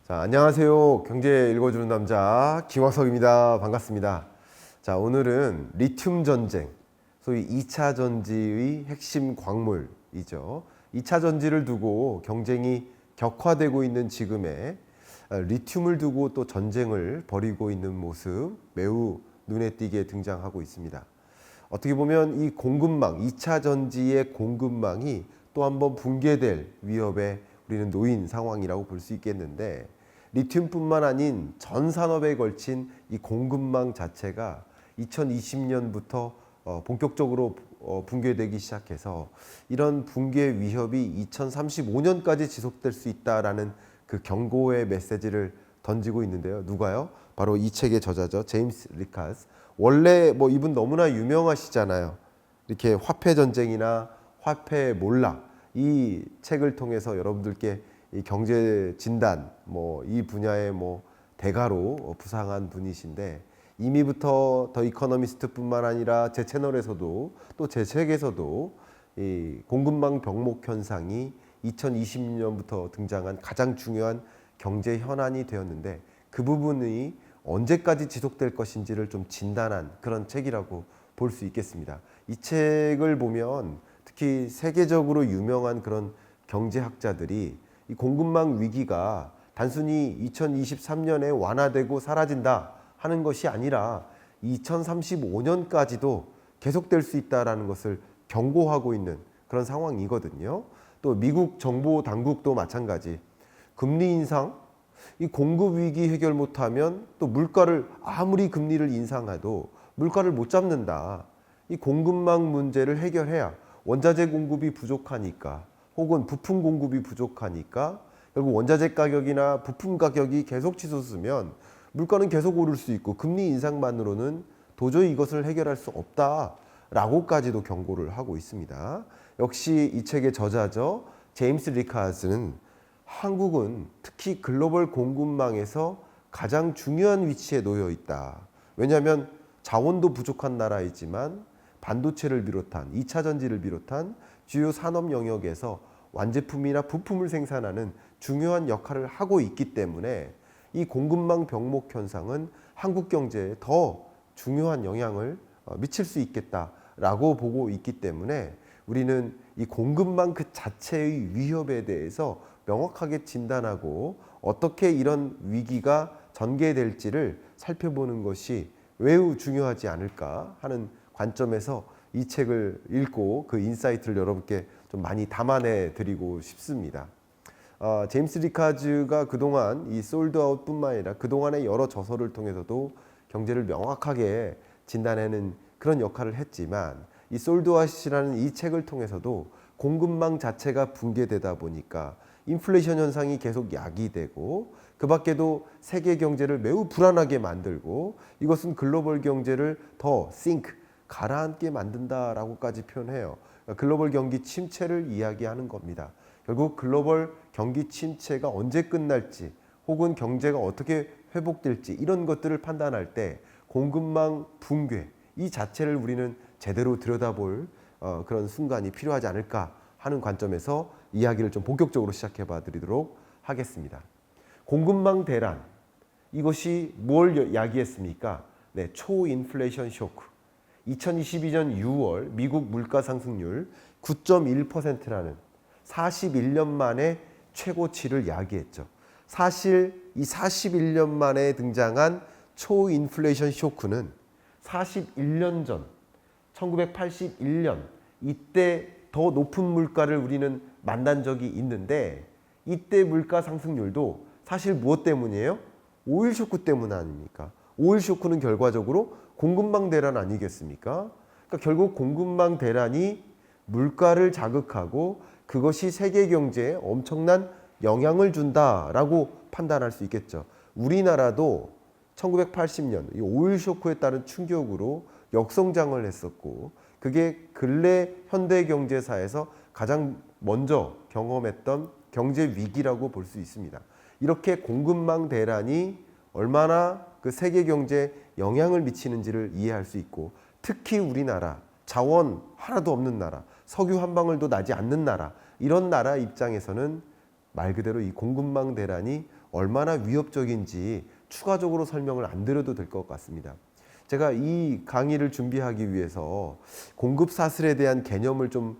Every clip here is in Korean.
자, 안녕하세요. 경제 읽어주는 남자 김화석입니다. 반갑습니다. 자, 오늘은 리튬 전쟁, 소위 2차 전지의 핵심 광물이죠. 2차 전지를 두고 경쟁이 격화되고 있는 지금에 리튬을 두고 또 전쟁을 벌이고 있는 모습 매우 눈에 띄게 등장하고 있습니다. 어떻게 보면 이 공급망, 2차 전지의 공급망이 또 한번 붕괴될 위협에 우리는 놓인 상황이라고 볼 수 있겠는데, 리튬뿐만 아닌 전 산업에 걸친 이 공급망 자체가 2020년부터 본격적으로 붕괴되기 시작해서 이런 붕괴 위협이 2035년까지 지속될 수 있다라는 그 경고의 메시지를 던지고 있는데요. 누가요? 바로 이 책의 저자죠. 제임스 리카스. 원래 뭐 이분 너무나 유명하시잖아요. 이렇게 화폐 전쟁이나 화폐 몰락, 이 책을 통해서 여러분들께 이 경제 진단 이 분야의 대가로 부상한 분이신데, 이미부터 더 이코노미스트뿐만 아니라 제 채널에서도 또 제 책에서도 이 공급망 병목 현상이 2020년부터 등장한 가장 중요한 경제 현안이 되었는데, 그 부분이 언제까지 지속될 것인지를 좀 진단한 그런 책이라고 볼 수 있겠습니다. 이 책을 보면 특히 세계적으로 유명한 그런 경제학자들이 이 공급망 위기가 단순히 2023년에 완화되고 사라진다 하는 것이 아니라 2035년까지도 계속될 수 있다는 것을 경고하고 있는 그런 상황이거든요. 또 미국 정보 당국도 마찬가지. 금리 인상, 이 공급 위기 해결 못하면 또 물가를 아무리 금리를 인상해도 물가를 못 잡는다. 이 공급망 문제를 해결해야 원자재 공급이 부족하니까, 혹은 부품 공급이 부족하니까 결국 원자재 가격이나 부품 가격이 계속 치솟으면 물가는 계속 오를 수 있고, 금리 인상만으로는 도저히 이것을 해결할 수 없다라고까지도 경고를 하고 있습니다. 역시 이 책의 저자죠. 제임스 리카스는 한국은 특히 글로벌 공급망에서 가장 중요한 위치에 놓여 있다. 왜냐하면 자원도 부족한 나라이지만 반도체를 비롯한 2차 전지를 비롯한 주요 산업 영역에서 완제품이나 부품을 생산하는 중요한 역할을 하고 있기 때문에 이 공급망 병목 현상은 한국 경제에 더 중요한 영향을 미칠 수 있겠다라고 보고 있기 때문에, 우리는 이 공급망 그 자체의 위협에 대해서 명확하게 진단하고 어떻게 이런 위기가 전개될지를 살펴보는 것이 매우 중요하지 않을까 하는 관점에서 이 책을 읽고 그 인사이트를 여러분께 좀 많이 담아내 드리고 싶습니다. 제임스 리카즈가 그동안 이 솔드아웃 뿐만 아니라 그동안의 여러 저서를 통해서도 경제를 명확하게 진단하는 그런 역할을 했지만, 이 솔드아웃이라는 이 책을 통해서도 공급망 자체가 붕괴되다 보니까 인플레이션 현상이 계속 야기되고, 그 밖에도 세계 경제를 매우 불안하게 만들고, 이것은 글로벌 경제를 더 가라앉게 만든다라고까지 표현해요. 글로벌 경기 침체를 이야기하는 겁니다. 결국 글로벌 경기 침체가 언제 끝날지, 혹은 경제가 어떻게 회복될지, 이런 것들을 판단할 때 공급망 붕괴 이 자체를 우리는 제대로 들여다볼 그런 순간이 필요하지 않을까 하는 관점에서 이야기를 좀 본격적으로 시작해 봐 드리도록 하겠습니다. 공급망 대란, 이것이 뭘 야기했습니까? 네, 초인플레이션 쇼크. 2022년 6월 미국 물가 상승률 9.1%라는 41년 만에 최고치를 야기했죠. 사실 이 41년 만에 등장한 초인플레이션 쇼크는 41년 전 1981년 이때 더 높은 물가를 우리는 만난 적이 있는데, 이때 물가 상승률도 사실 무엇 때문이에요? 오일 쇼크 때문 아닙니까? 오일 쇼크는 결과적으로 공급망 대란 아니겠습니까? 그러니까 결국 공급망 대란이 물가를 자극하고 그것이 세계 경제에 엄청난 영향을 준다라고 판단할 수 있겠죠. 우리나라도 1980년 이 오일 쇼크에 따른 충격으로 역성장을 했었고, 그게 근래 현대 경제사에서 가장 먼저 경험했던 경제 위기라고 볼 수 있습니다. 이렇게 공급망 대란이 얼마나 그 세계 경제에 영향을 미치는지를 이해할 수 있고, 특히 우리나라 자원 하나도 없는 나라, 석유 한 방울도 나지 않는 나라, 이런 나라 입장에서는 말 그대로 이 공급망 대란이 얼마나 위협적인지 추가적으로 설명을 안 드려도 될 것 같습니다. 제가 이 강의를 준비하기 위해서 공급 사슬에 대한 개념을 좀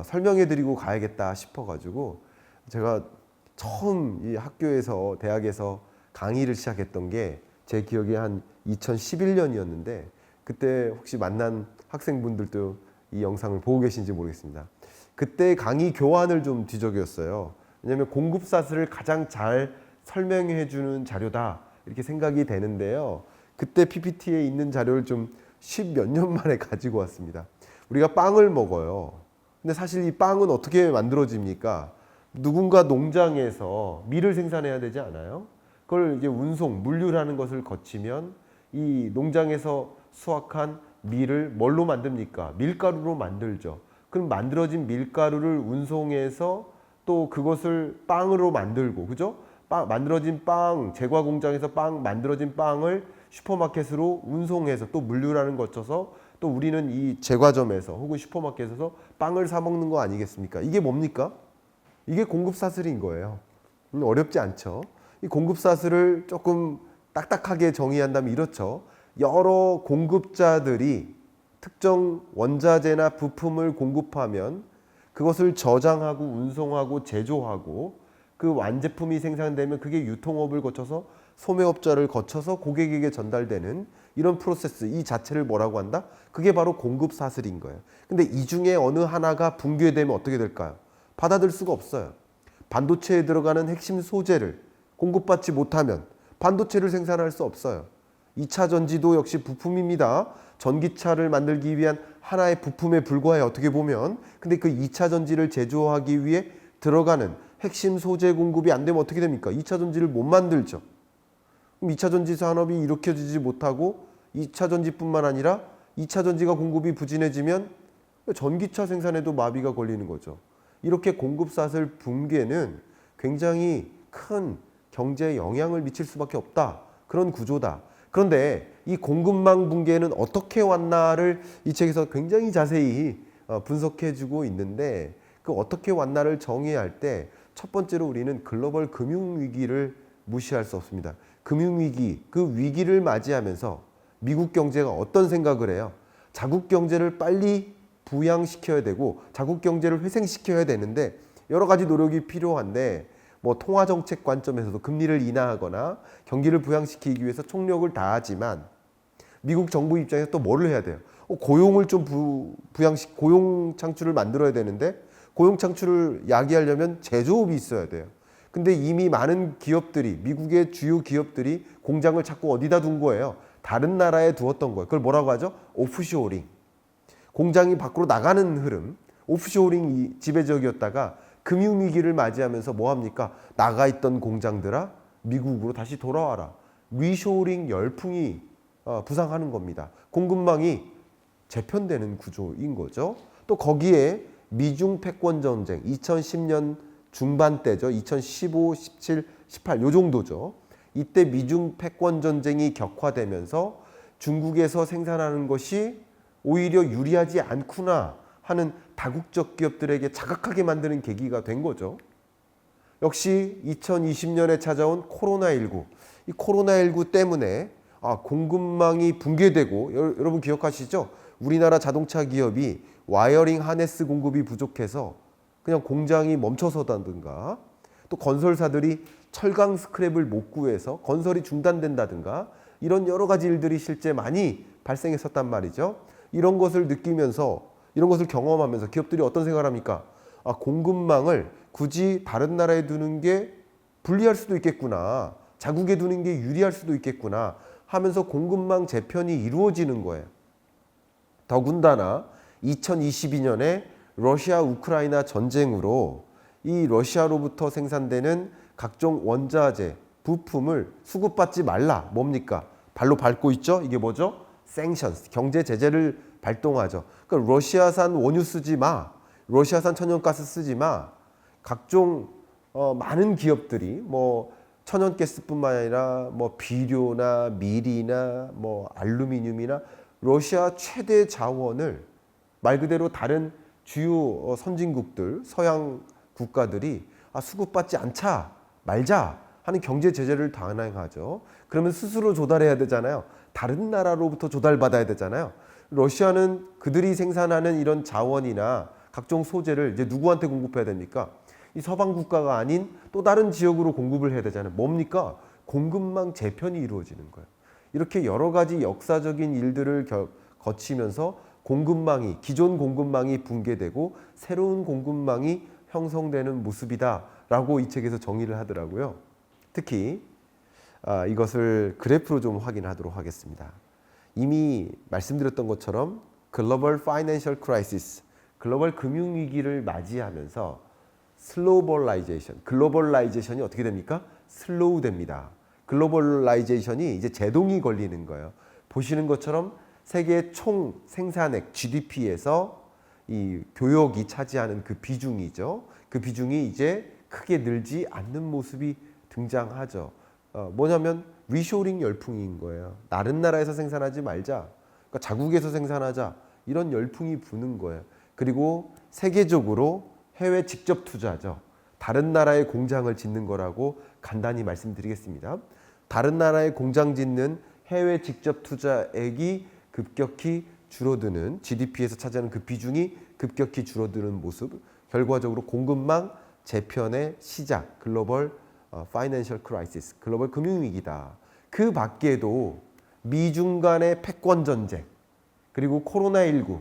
설명해 드리고 가야겠다 싶어 가지고 제가 처음 이 학교에서 대학에서 강의를 시작했던 게 제 기억에 한 2011년이었는데 그때 혹시 만난 학생분들도 이 영상을 보고 계신지 모르겠습니다. 그때 강의 교환을 좀 뒤적였어요. 왜냐하면 공급 사슬을 가장 잘 설명해 주는 자료다 이렇게 생각이 되는데요. 그때 PPT에 있는 자료를 좀 10몇 년 만에 가지고 왔습니다. 우리가 빵을 먹어요. 근데 사실 이 빵은 어떻게 만들어집니까? 누군가 농장에서 밀을 생산해야 되지 않아요? 그걸 이제 운송, 물류라는 것을 거치면 이 농장에서 수확한 밀을 뭘로 만듭니까? 밀가루로 만들죠. 그럼 만들어진 밀가루를 운송해서 또 그것을 빵으로 만들고, 그죠? 만들어진 빵, 제과 공장에서 만들어진 빵을 슈퍼마켓으로 운송해서 또 물류라는 거 거쳐서 또 우리는 이 제과점에서 혹은 슈퍼마켓에서 빵을 사 먹는 거 아니겠습니까? 이게 뭡니까? 이게 공급 사슬인 거예요. 어렵지 않죠? 이 공급 사슬을 조금 딱딱하게 정의한다면 이렇죠. 여러 공급자들이 특정 원자재나 부품을 공급하면 그것을 저장하고 운송하고 제조하고 그 완제품이 생산되면 그게 유통업을 거쳐서 소매업자를 거쳐서 고객에게 전달되는 이런 프로세스, 이 자체를 뭐라고 한다? 그게 바로 공급 사슬인 거예요. 근데 이 중에 어느 하나가 붕괴되면 어떻게 될까요? 받아들일 수가 없어요. 반도체에 들어가는 핵심 소재를 공급받지 못하면 반도체를 생산할 수 없어요. 2차 전지도 역시 부품입니다. 전기차를 만들기 위한 하나의 부품에 불과해 어떻게 보면. 근데 그 2차 전지를 제조하기 위해 들어가는 핵심 소재 공급이 안 되면 어떻게 됩니까? 2차 전지를 못 만들죠. 그럼 2차 전지 산업이 일으켜지지 못하고 2차 전지뿐만 아니라 2차 전지가 공급이 부진해지면 전기차 생산에도 마비가 걸리는 거죠. 이렇게 공급사슬 붕괴는 굉장히 큰 경제에 영향을 미칠 수밖에 없다. 그런 구조다. 그런데 이 공급망 붕괴는 어떻게 왔나를 이 책에서 굉장히 자세히 분석해주고 있는데 그 어떻게 왔나를 정의해야 할 때 첫 번째로 우리는 글로벌 금융위기를 무시할 수 없습니다. 금융위기, 그 위기를 맞이하면서 미국 경제가 어떤 생각을 해요? 자국 경제를 빨리 부양시켜야 되고 자국 경제를 회생시켜야 되는데 여러 가지 노력이 필요한데 뭐 통화정책 관점에서도 금리를 인하하거나 경기를 부양시키기 위해서 총력을 다하지만 미국 정부 입장에서 또 뭐를 해야 돼요? 고용을 좀 고용 창출을 만들어야 되는데 고용 창출을 야기하려면 제조업이 있어야 돼요. 근데 이미 많은 기업들이 미국의 주요 기업들이 공장을 자꾸 어디다 둔 거예요? 다른 나라에 두었던 거예요. 그걸 뭐라고 하죠? 오프쇼어링. 공장이 밖으로 나가는 흐름. 오프쇼어링이 지배적이었다가 금융위기를 맞이하면서 뭐합니까? 나가 있던 공장들아 미국으로 다시 돌아와라. 리쇼어링 열풍이 부상하는 겁니다. 공급망이 재편되는 구조인 거죠. 또 거기에 미중 패권 전쟁 2010년 중반 때죠. 2015, 17, 18 요 정도죠. 이때 미중 패권 전쟁이 격화되면서 중국에서 생산하는 것이 오히려 유리하지 않구나 하는 다국적 기업들에게 자각하게 만드는 계기가 된 거죠. 역시 2020년에 찾아온 코로나19. 이 코로나19 때문에 공급망이 붕괴되고 여러분 기억하시죠? 우리나라 자동차 기업이 와이어링 하네스 공급이 부족해서 그냥 공장이 멈춰서다든가 또 건설사들이 철강 스크랩을 못 구해서 건설이 중단된다든가 이런 여러 가지 일들이 실제 많이 발생했었단 말이죠. 이런 것을 느끼면서 이런 것을 경험하면서 기업들이 어떤 생각을 합니까? 공급망을 굳이 다른 나라에 두는 게 불리할 수도 있겠구나. 자국에 두는 게 유리할 수도 있겠구나 하면서 공급망 재편이 이루어지는 거예요. 더군다나 2022년에 러시아 우크라이나 전쟁으로 이 러시아로부터 생산되는 각종 원자재, 부품을 수급받지 말라. 뭡니까? 발로 밟고 있죠? 이게 뭐죠? सँ션스, 경제 제재를 발동하죠. 그러니까 러시아산 원유 쓰지 마. 러시아산 천연가스 쓰지 마. 각종 많은 기업들이 뭐 천연가스뿐만 아니라 뭐 비료나 밀이나 뭐 알루미늄이나 러시아 최대 자원을 말 그대로 다른 주요 선진국들, 서양 국가들이 수급받지 않자 말자 하는 경제 제재를 단행하죠. 그러면 스스로 조달해야 되잖아요. 다른 나라로부터 조달받아야 되잖아요. 러시아는 그들이 생산하는 이런 자원이나 각종 소재를 이제 누구한테 공급해야 됩니까? 이 서방 국가가 아닌 또 다른 지역으로 공급을 해야 되잖아요. 뭡니까? 공급망 재편이 이루어지는 거예요. 이렇게 여러 가지 역사적인 일들을 거치면서 기존 공급망이 붕괴되고 새로운 공급망이 형성되는 모습이다라고 이 책에서 정의를 하더라고요. 특히 이것을 그래프로 좀 확인하도록 하겠습니다. 이미 말씀드렸던 것처럼 글로벌 파이낸셜 크라이시스, 글로벌 금융위기를 맞이하면서 글로벌라이제이션이 어떻게 됩니까? 슬로우 됩니다. 글로벌라이제이션이 이제 제동이 걸리는 거예요. 보시는 것처럼 세계 총 생산액 GDP에서 이 교역이 차지하는 그 비중이죠. 그 비중이 이제 크게 늘지 않는 모습이 등장하죠. 뭐냐면 리쇼링 열풍인 거예요. 다른 나라에서 생산하지 말자. 그러니까 자국에서 생산하자. 이런 열풍이 부는 거예요. 그리고 세계적으로 해외 직접 투자죠. 다른 나라에 공장을 짓는 거라고 간단히 말씀드리겠습니다. 다른 나라에 공장 짓는 해외 직접 투자액이 급격히 줄어드는, GDP에서 차지하는 그 비중이 급격히 줄어드는 모습, 결과적으로 공급망 재편의 시작, 글로벌 파이낸셜 크라이시스, 글로벌 금융위기다. 그 밖에도 미중 간의 패권 전쟁, 그리고 코로나19,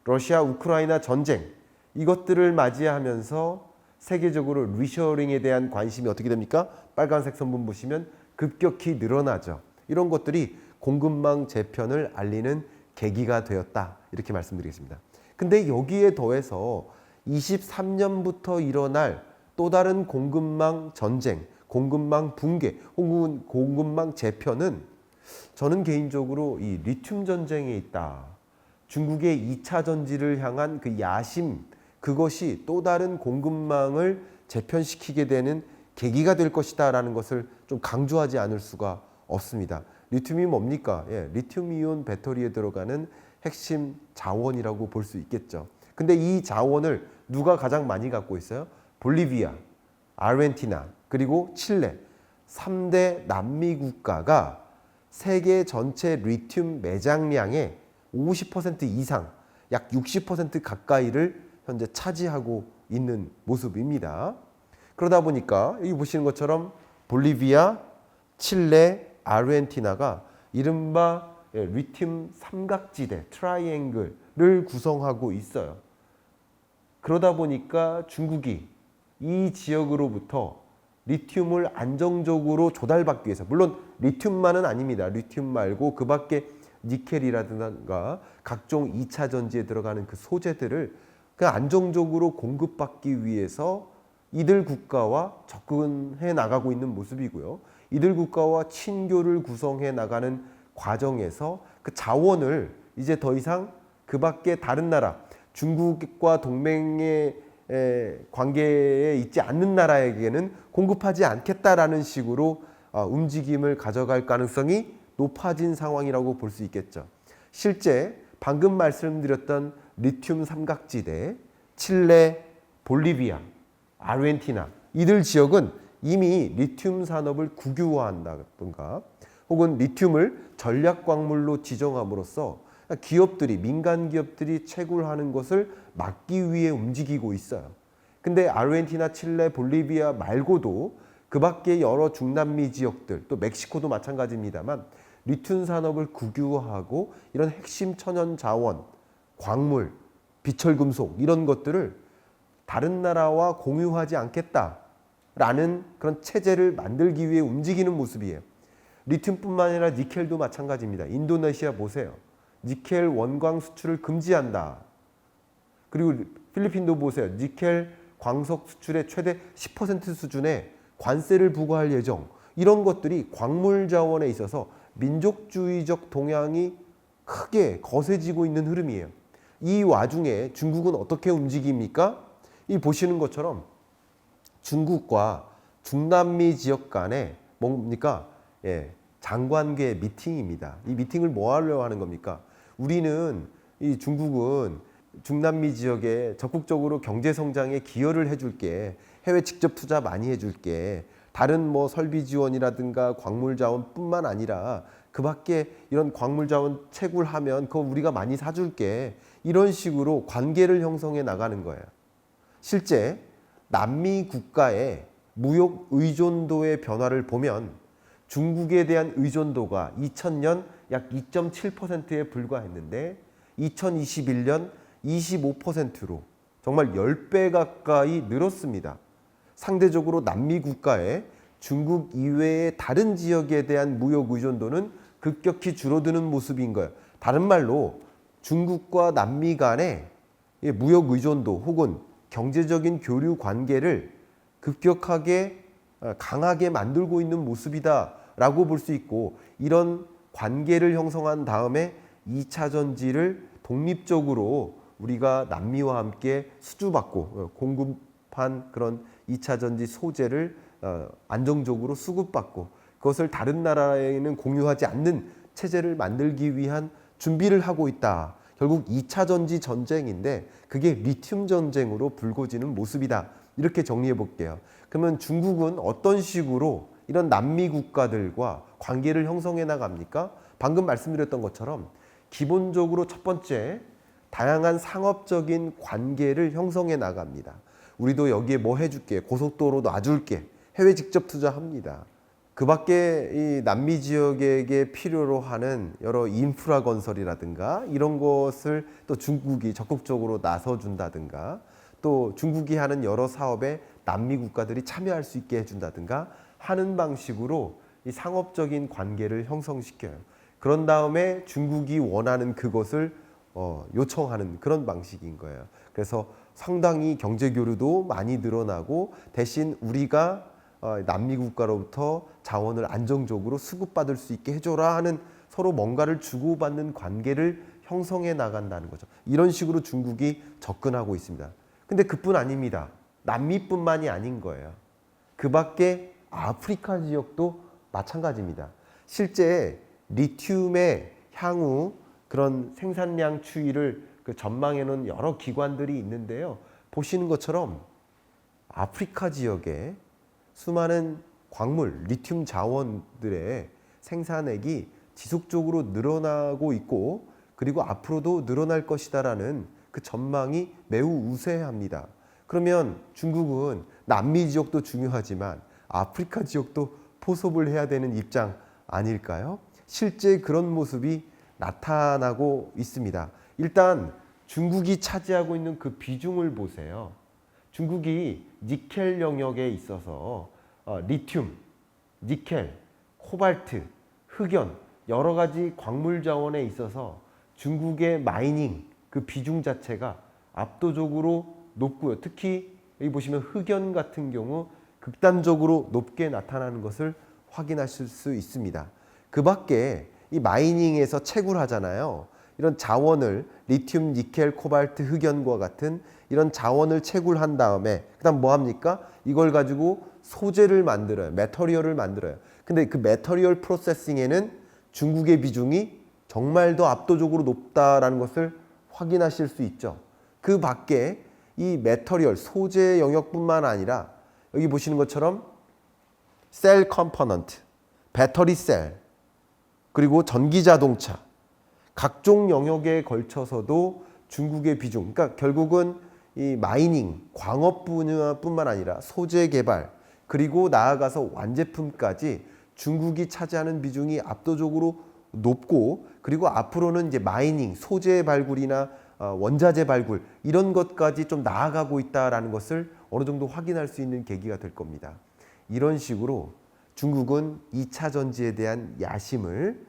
러시아 우크라이나 전쟁, 이것들을 맞이하면서 세계적으로 리셔링에 대한 관심이 어떻게 됩니까? 빨간색 선분 보시면 급격히 늘어나죠. 이런 것들이 공급망 재편을 알리는 계기가 되었다. 이렇게 말씀드리겠습니다. 근데 여기에 더해서 23년부터 일어날 또 다른 공급망 전쟁, 공급망 붕괴, 혹은 공급망 재편은 저는 개인적으로 이 리튬 전쟁에 있다. 중국의 2차 전지를 향한 그 야심, 그것이 또 다른 공급망을 재편시키게 되는 계기가 될 것이다 라는 것을 좀 강조하지 않을 수가 없습니다. 리튬이 뭡니까? 리튬이온 배터리에 들어가는 핵심 자원이라고 볼 수 있겠죠. 근데 이 자원을 누가 가장 많이 갖고 있어요? 볼리비아, 아르헨티나, 그리고 칠레 3대 남미 국가가 세계 전체 리튬 매장량의 50% 이상, 약 60% 가까이를 현재 차지하고 있는 모습입니다. 그러다 보니까 여기 보시는 것처럼 볼리비아, 칠레, 아르헨티나가 이른바 리튬 삼각지대, 트라이앵글을 구성하고 있어요. 그러다 보니까 중국이 이 지역으로부터 리튬을 안정적으로 조달받기 위해서, 물론 리튬만은 아닙니다. 리튬 말고 그 밖에 니켈이라든가 각종 2차 전지에 들어가는 그 소재들을 안정적으로 공급받기 위해서 이들 국가와 접근해 나가고 있는 모습이고요. 이들 국가와 친교를 구성해 나가는 과정에서 그 자원을 이제 더 이상 그 밖에 다른 나라, 중국과 동맹의 관계에 있지 않는 나라에게는 공급하지 않겠다라는 식으로 움직임을 가져갈 가능성이 높아진 상황이라고 볼 수 있겠죠. 실제 방금 말씀드렸던 리튬 삼각지대, 칠레, 볼리비아, 아르헨티나 이들 지역은 이미 리튬 산업을 국유화한다든가 혹은 리튬을 전략 광물로 지정함으로써 기업들이, 민간 기업들이 채굴하는 것을 막기 위해 움직이고 있어요. 근데 아르헨티나, 칠레, 볼리비아 말고도 그 밖에 여러 중남미 지역들, 또 멕시코도 마찬가지입니다만 리튬 산업을 국유화하고 이런 핵심 천연 자원, 광물, 비철금속 이런 것들을 다른 나라와 공유하지 않겠다라는 그런 체제를 만들기 위해 움직이는 모습이에요. 리튬뿐만 아니라 니켈도 마찬가지입니다. 인도네시아 보세요. 니켈 원광 수출을 금지한다. 그리고 필리핀도 보세요. 니켈 광석 수출의 최대 10% 수준의 관세를 부과할 예정. 이런 것들이 광물 자원에 있어서 민족주의적 동향이 크게 거세지고 있는 흐름이에요. 이 와중에 중국은 어떻게 움직입니까? 이 보시는 것처럼 중국과 중남미 지역 간에 뭡니까? 장관계 미팅입니다. 이 미팅을 뭐 하려고 하는 겁니까? 우리는 이 중국은 중남미 지역에 적극적으로 경제 성장에 기여를 해줄게. 해외 직접 투자 많이 해줄게. 다른 뭐 설비 지원이라든가 광물 자원뿐만 아니라 그 밖에 이런 광물 자원 채굴하면 그거 우리가 많이 사줄게. 이런 식으로 관계를 형성해 나가는 거예요. 실제 남미 국가의 무역 의존도의 변화를 보면 중국에 대한 의존도가 2000년 약 2.7%에 불과했는데 2021년 25%로 정말 10배 가까이 늘었습니다. 상대적으로 남미 국가의 중국 이외의 다른 지역에 대한 무역 의존도는 급격히 줄어드는 모습인 거예요. 다른 말로 중국과 남미 간의 무역 의존도 혹은 경제적인 교류 관계를 급격하게 강하게 만들고 있는 모습이다라고 볼 수 있고, 이런 관계를 형성한 다음에 2차 전지를 독립적으로 우리가 남미와 함께 수주받고 공급한 그런 2차 전지 소재를 안정적으로 수급받고 그것을 다른 나라에는 공유하지 않는 체제를 만들기 위한 준비를 하고 있다. 결국 2차 전지 전쟁인데 그게 리튬 전쟁으로 불거지는 모습이다. 이렇게 정리해 볼게요. 그러면 중국은 어떤 식으로 이런 남미 국가들과 관계를 형성해 나갑니까? 방금 말씀드렸던 것처럼 기본적으로 첫 번째, 다양한 상업적인 관계를 형성해 나갑니다. 우리도 여기에 뭐 해줄게, 고속도로 놔줄게, 해외 직접 투자합니다. 그 밖에 이 남미 지역에게 필요로 하는 여러 인프라 건설이라든가 이런 것을 또 중국이 적극적으로 나서준다든가, 또 중국이 하는 여러 사업에 남미 국가들이 참여할 수 있게 해준다든가 하는 방식으로 이 상업적인 관계를 형성시켜요. 그런 다음에 중국이 원하는 그것을 요청하는 그런 방식인 거예요. 그래서 상당히 경제 교류도 많이 늘어나고, 대신 우리가 남미 국가로부터 자원을 안정적으로 수급받을 수 있게 해줘라 하는, 서로 뭔가를 주고받는 관계를 형성해 나간다는 거죠. 이런 식으로 중국이 접근하고 있습니다. 근데 그뿐 아닙니다. 남미뿐만이 아닌 거예요. 그 밖에 아프리카 지역도 마찬가지입니다. 실제 리튬의 향후 그런 생산량 추이를 전망해 놓은 여러 기관들이 있는데요. 보시는 것처럼 아프리카 지역에 수많은 광물, 리튬 자원들의 생산액이 지속적으로 늘어나고 있고, 그리고 앞으로도 늘어날 것이다라는 그 전망이 매우 우세합니다. 그러면 중국은 남미 지역도 중요하지만 아프리카 지역도 포섭을 해야 되는 입장 아닐까요? 실제 그런 모습이 나타나고 있습니다. 일단 중국이 차지하고 있는 그 비중을 보세요. 중국이 니켈 영역에 있어서 리튬, 니켈, 코발트, 흑연 여러 가지 광물 자원에 있어서 중국의 마이닝 그 비중 자체가 압도적으로 높고요. 특히 여기 보시면 흑연 같은 경우 극단적으로 높게 나타나는 것을 확인하실 수 있습니다. 그 밖에 이 마이닝에서 채굴하잖아요. 이런 자원을 리튬, 니켈, 코발트, 흑연과 같은 이런 자원을 채굴한 다음에 그다음 뭐 합니까? 이걸 가지고 소재를 만들어요. 메터리얼을 만들어요. 근데 그 메터리얼 프로세싱에는 중국의 비중이 정말 더 압도적으로 높다라는 것을 확인하실 수 있죠. 그 밖에 이 메터리얼, 소재 영역뿐만 아니라 여기 보시는 것처럼 셀 컴포넌트, 배터리 셀, 그리고 전기 자동차, 각종 영역에 걸쳐서도 중국의 비중, 그러니까 결국은 이 마이닝, 광업 분야뿐만 아니라 소재 개발, 그리고 나아가서 완제품까지 중국이 차지하는 비중이 압도적으로 높고, 그리고 앞으로는 이제 마이닝, 소재 발굴이나 원자재 발굴 이런 것까지 좀 나아가고 있다라는 것을 어느 정도 확인할 수 있는 계기가 될 겁니다. 이런 식으로 중국은 2차 전지에 대한 야심을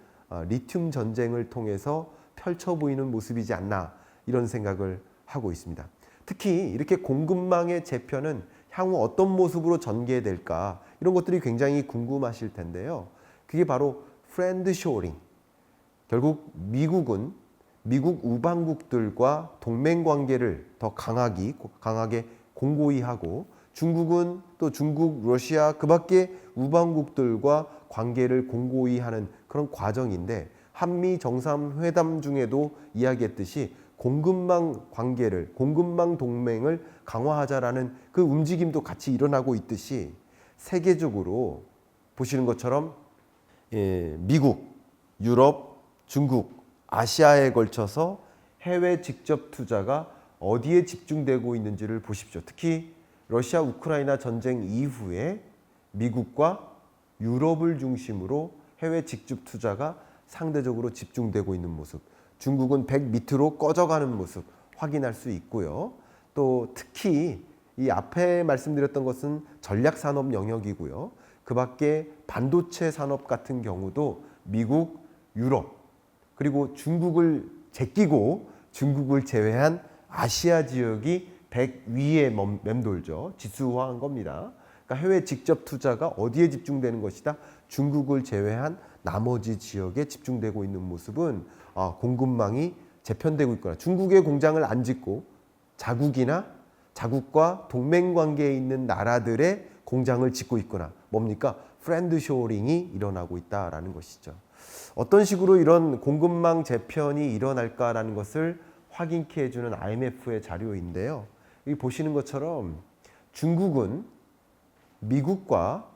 리튬 전쟁을 통해서 펼쳐 보이는 모습이지 않나, 이런 생각을 하고 있습니다. 특히 이렇게 공급망의 재편은 향후 어떤 모습으로 전개될까, 이런 것들이 굉장히 궁금하실 텐데요. 그게 바로 프렌드 쇼링. 결국 미국은 미국 우방국들과 동맹 관계를 더 강하게 공고히 하고, 중국은 또 중국, 러시아 그 밖에 우방국들과 관계를 공고히 하는 그런 과정인데, 한미 정상회담 중에도 이야기했듯이 공급망 관계를, 공급망 동맹을 강화하자라는 그 움직임도 같이 일어나고 있듯이, 세계적으로 보시는 것처럼 미국, 유럽, 중국, 아시아에 걸쳐서 해외 직접 투자가 어디에 집중되고 있는지를 보십시오. 특히 러시아 우크라이나 전쟁 이후에 미국과 유럽을 중심으로 해외 직접 투자가 상대적으로 집중되고 있는 모습, 중국은 100 밑으로 꺼져가는 모습 확인할 수 있고요. 또 특히 이 앞에 말씀드렸던 것은 전략산업 영역이고요. 그 밖에 반도체 산업 같은 경우도 미국, 유럽, 그리고 중국을 제끼고 중국을 제외한 아시아 지역이 100 위에 맴돌죠. 지수화한 겁니다. 그러니까 해외 직접 투자가 어디에 집중되는 것이다? 중국을 제외한 나머지 지역에 집중되고 있는 모습은 공급망이 재편되고 있거나 중국의 공장을 안 짓고 자국이나 자국과 동맹 관계에 있는 나라들의 공장을 짓고 있거나 뭡니까? 프렌드 쇼링이 일어나고 있다라는 것이죠. 어떤 식으로 이런 공급망 재편이 일어날까라는 것을 확인케 해주는 IMF의 자료인데요. 여기 보시는 것처럼 중국은 미국과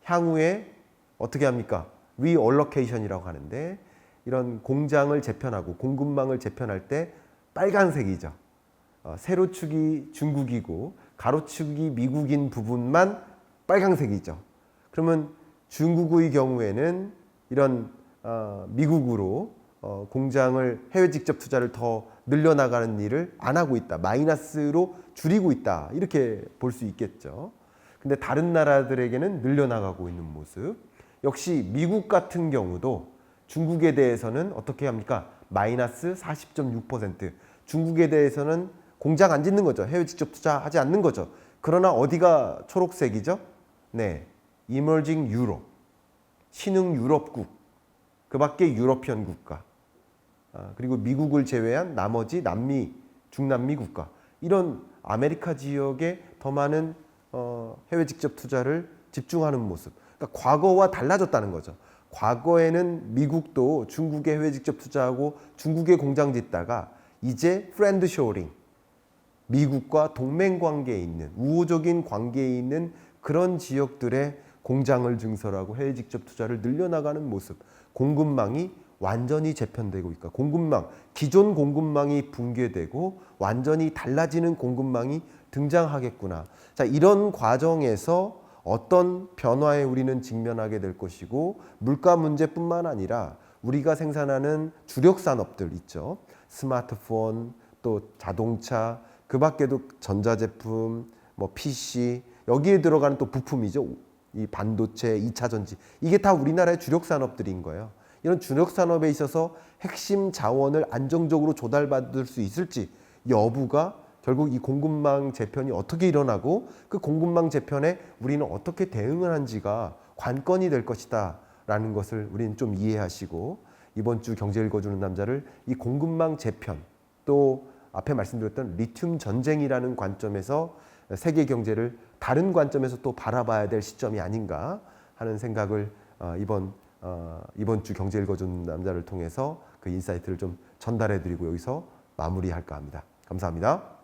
향후에 어떻게 합니까? 리얼로케이션이라고 하는데 이런 공장을 재편하고 공급망을 재편할 때 빨간색이죠. 세로축이 중국이고 가로축이 미국인 부분만 빨간색이죠. 그러면 중국의 경우에는 이런 미국으로 공장을 해외 직접 투자를 더 늘려나가는 일을 안 하고 있다. 마이너스로 줄이고 있다. 이렇게 볼 수 있겠죠. 근데 다른 나라들에게는 늘려나가고 있는 모습. 역시 미국 같은 경우도 중국에 대해서는 어떻게 합니까? 마이너스 40.6%. 중국에 대해서는 공장 안 짓는 거죠. 해외 직접 투자하지 않는 거죠. 그러나 어디가 초록색이죠? 네, Emerging Europe, 신흥 유럽국, 그 밖에 유러피언 국가, 그리고 미국을 제외한 나머지 남미, 중남미 국가, 이런 아메리카 지역에 더 많은 해외 직접 투자를 집중하는 모습. 그러니까 과거와 달라졌다는 거죠. 과거에는 미국도 중국에 해외 직접 투자하고 중국에 공장 짓다가 이제 프렌드 쇼링, 미국과 동맹 관계에 있는 우호적인 관계에 있는 그런 지역들의 공장을 증설하고 해외 직접 투자를 늘려나가는 모습. 공급망이 완전히 재편되고 있고 공급망, 기존 공급망이 붕괴되고 완전히 달라지는 공급망이 등장하겠구나. 자, 이런 과정에서 어떤 변화에 우리는 직면하게 될 것이고 물가 문제뿐만 아니라 우리가 생산하는 주력 산업들 있죠. 스마트폰, 또 자동차, 그 밖에도 전자제품, 뭐 PC, 여기에 들어가는 또 부품이죠. 이 반도체, 2차 전지. 이게 다 우리나라의 주력 산업들인 거예요. 이런 주력 산업에 있어서 핵심 자원을 안정적으로 조달받을 수 있을지 여부가 결국 이 공급망 재편이 어떻게 일어나고 그 공급망 재편에 우리는 어떻게 대응을 한지가 관건이 될 것이다 라는 것을 우리는 좀 이해하시고 이번 주 경제 읽어주는 남자를 이 공급망 재편 또 앞에 말씀드렸던 리튬 전쟁이라는 관점에서 세계 경제를 다른 관점에서 또 바라봐야 될 시점이 아닌가 하는 생각을 이번 주 경제 읽어주는 남자를 통해서 그 인사이트를 좀 전달해 드리고 여기서 마무리할까 합니다. 감사합니다.